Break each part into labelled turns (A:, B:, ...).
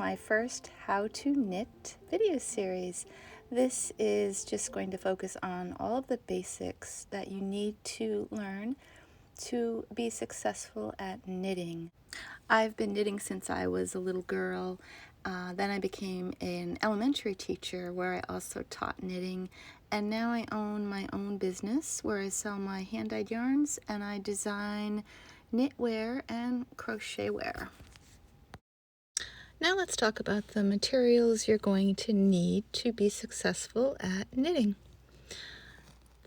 A: my first How to Knit video series. This is just going to focus on all of the basics that you need to learn to be successful at knitting. I've been knitting since I was a little girl. Then I became an elementary teacher where I also taught knitting, and now I own my own business where I sell my hand-dyed yarns and I design knitwear and crochet wear. Now let's talk about the materials you're going to need to be successful at knitting.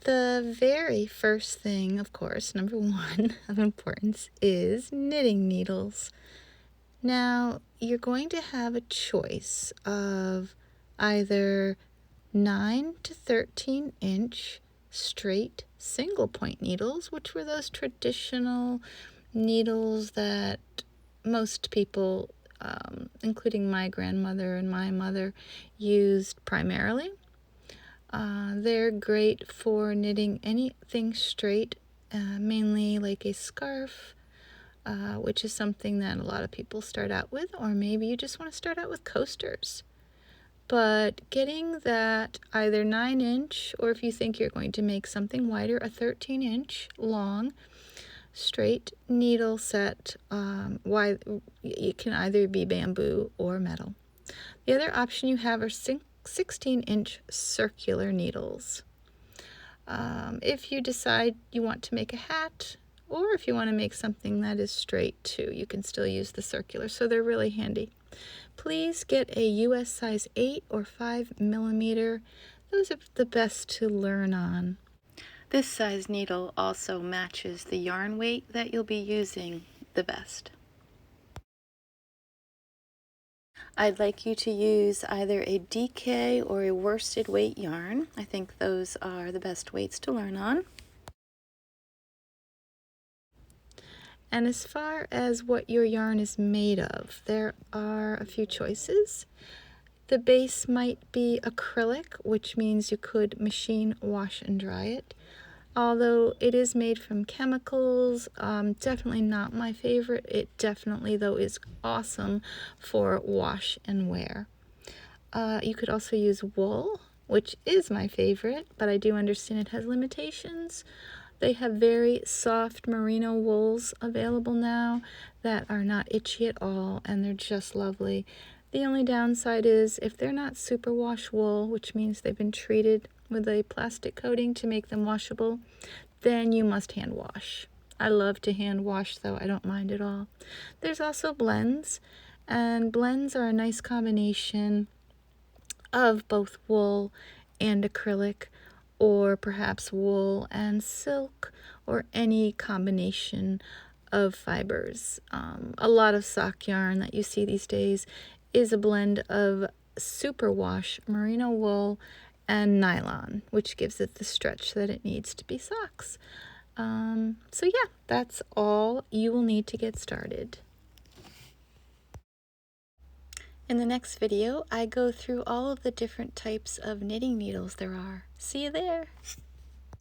A: The very first thing, of course, number one of importance, is knitting needles. Now, you're going to have a choice of either 9 to 13 inch straight single point needles, which were those traditional needles that most people, including my grandmother and my mother, used primarily. They're great for knitting anything straight, mainly like a scarf, which is something that a lot of people start out with, or maybe you just want to start out with coasters. But getting that either 9-inch, or if you think you're going to make something wider, a 13-inch long straight needle set. It can either be bamboo or metal. The other option you have are 16-inch circular needles. If you decide you want to make a hat, or if you want to make something that is straight too, you can still use the circular, so they're really handy. Please get a US size 8 or 5 millimeter. Those are the best to learn on. This size needle also matches the yarn weight that you'll be using the best. I'd like you to use either a DK or a worsted weight yarn. I think those are the best weights to learn on. And as far as what your yarn is made of, there are a few choices. The base might be acrylic, which means you could machine wash and dry it. Although it is made from chemicals, definitely not my favorite. It definitely, though, is awesome for wash and wear. You could also use wool, which is my favorite, but I do understand it has limitations. They have very soft merino wools available now that are not itchy at all, and they're just lovely. The only downside is if they're not superwash wool, which means they've been treated with a plastic coating to make them washable, then you must hand wash. I love to hand wash, though. I don't mind at all. There's also blends, and blends are a nice combination of both wool and acrylic, or perhaps wool and silk, or any combination of fibers. A lot of sock yarn that you see these days is a blend of superwash merino wool and nylon, which gives it the stretch that it needs to be socks. So yeah, that's all you will need to get started. In the next video, I go through all of the different types of knitting needles there are. See you there!